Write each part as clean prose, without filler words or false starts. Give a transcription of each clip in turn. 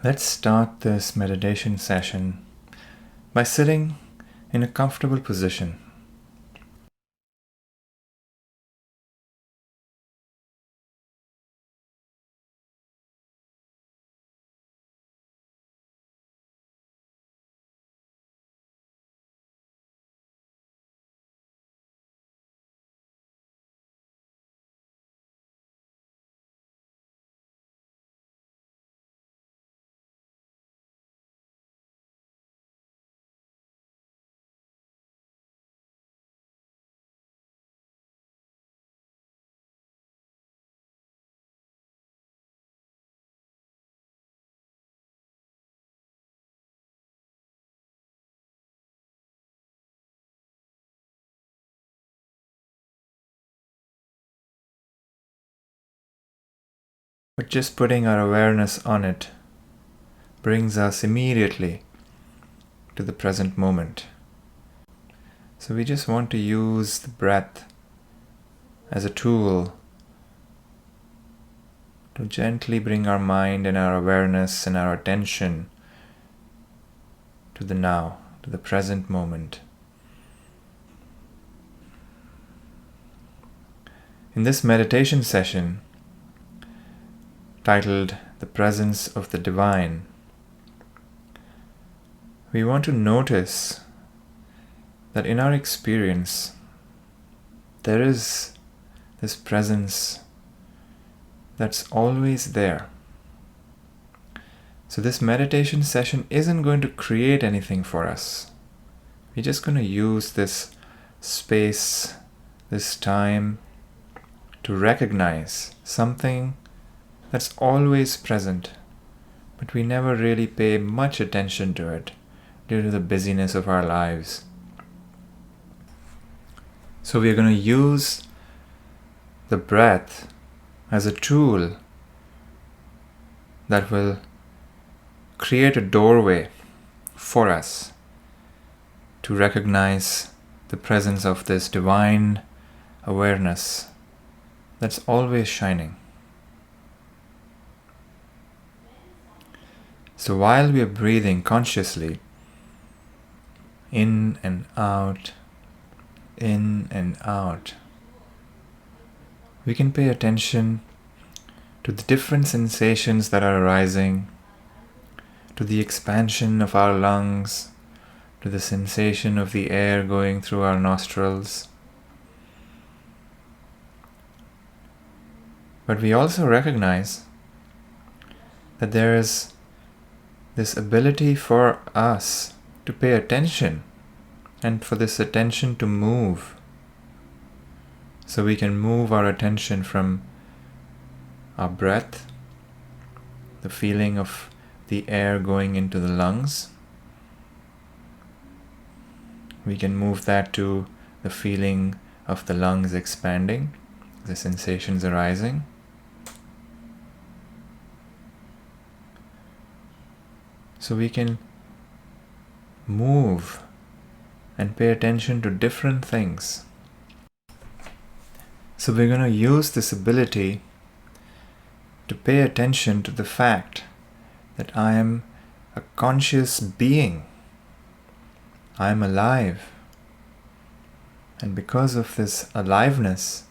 Let's start this meditation session by sitting in a comfortable position. But just putting our awareness on it brings us immediately to the present moment. So we just want to use the breath as a tool to gently bring our mind and our awareness and our attention to the now, to the present moment. In this meditation session, titled The Presence of the Divine, we want to notice that in our experience, there is this presence that's always there. So this meditation session isn't going to create anything for us. We're just going to use this space, this time, to recognize something that's always present, but we never really pay much attention to it due to the busyness of our lives. So we're going to use the breath as a tool that will create a doorway for us to recognize the presence of this divine awareness that's always shining. So while we are breathing consciously, in and out, we can pay attention to the different sensations that are arising, to the expansion of our lungs, to the sensation of the air going through our nostrils. But we also recognize that there is this ability for us to pay attention and for this attention to move. So we can move our attention from our breath, the feeling of the air going into the lungs. We can move that to the feeling of the lungs expanding, the sensations arising. So we can move and pay attention to different things. So we're going to use this ability to pay attention to the fact that I am a conscious being. I am alive. And because of this aliveness,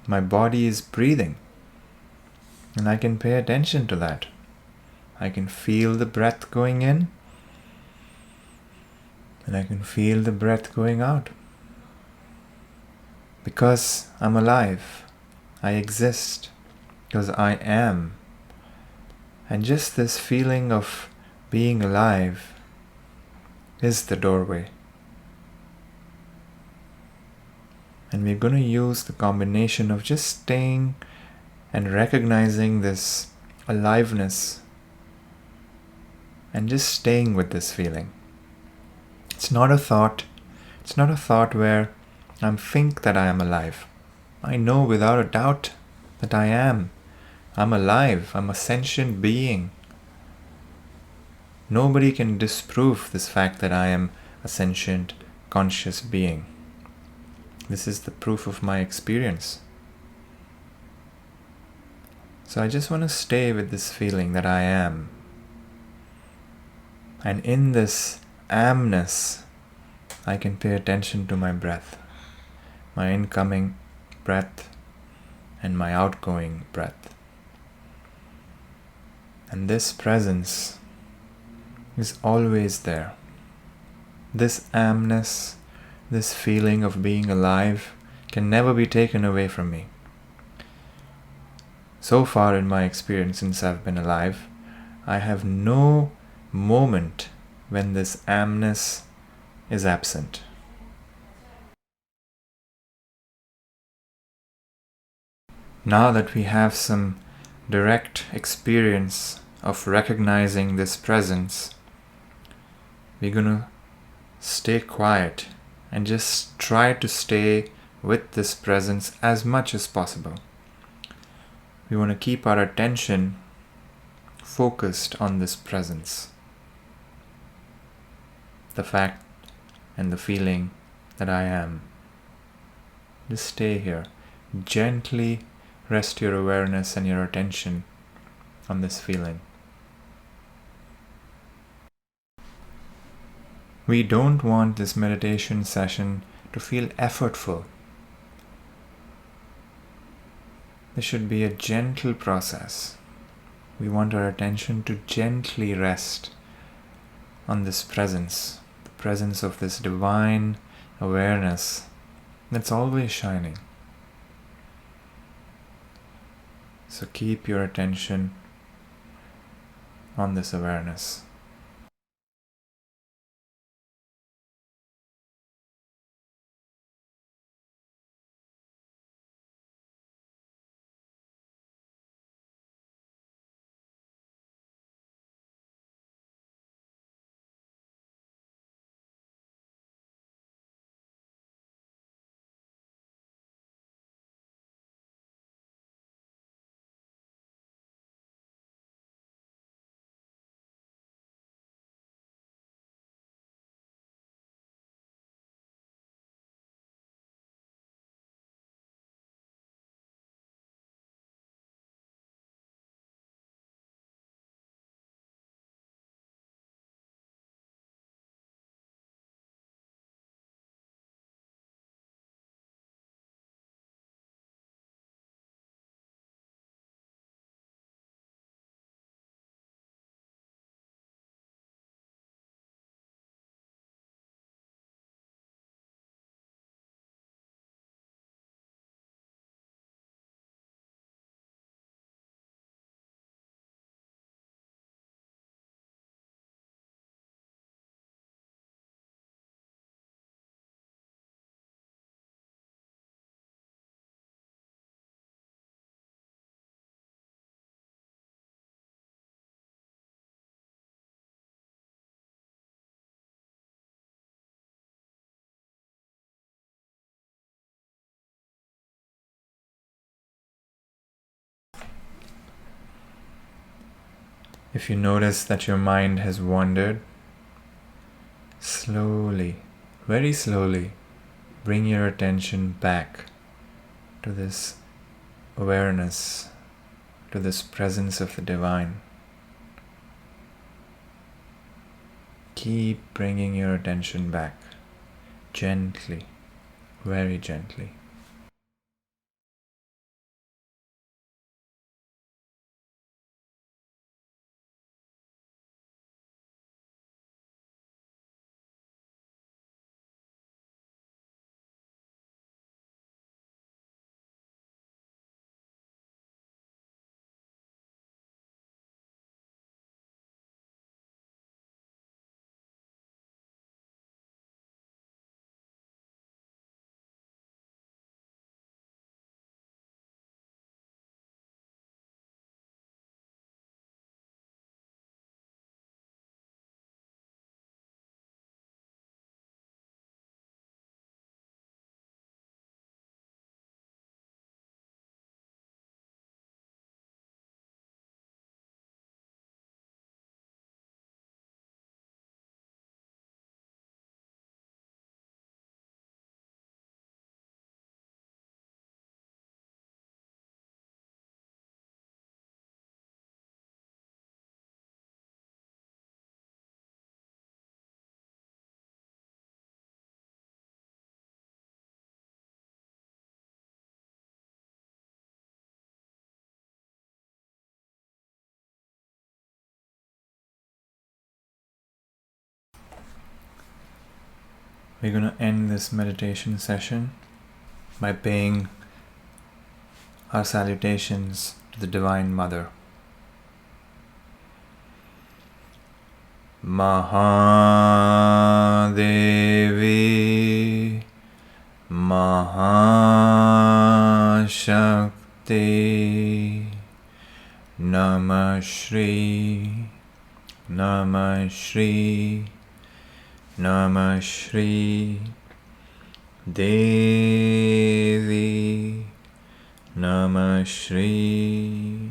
my body is breathing. And I can pay attention to that. I can feel the breath going in, and I can feel the breath going out. Because I'm alive, I exist, because I am. And just this feeling of being alive is the doorway. And we're going to use the combination of just staying and recognizing this aliveness and just staying with this feeling. It's not a thought. It's not a thought where I think that I am alive. I know without a doubt that I am. I'm alive. I'm a sentient being. Nobody can disprove this fact that I am a sentient, conscious being. This is the proof of my experience. So I just want to stay with this feeling that I am. And in this amness, I can pay attention to my breath, my incoming breath and my outgoing breath. And this presence is always there. This amness, this feeling of being alive can never be taken away from me. So far in my experience since I've been alive, I have no moment when this amness is absent. Now that we have some direct experience of recognizing this presence, we're going to stay quiet and just try to stay with this presence as much as possible. We want to keep our attention focused on this presence, the fact and the feeling that I am. Just stay here. Gently rest your awareness and your attention on this feeling. We don't want this meditation session to feel effortful. This should be a gentle process. We want our attention to gently rest on this presence, the presence of this divine awareness that's always shining. So keep your attention on this awareness. If you notice that your mind has wandered, slowly, very slowly, bring your attention back to this awareness, to this presence of the divine. Keep bringing your attention back, gently, very gently. We're going to end this meditation session by paying our salutations to the Divine Mother. Mahadevi Mahashakti Namah Shri Namah Shri Namah Shri Devi Namah Shri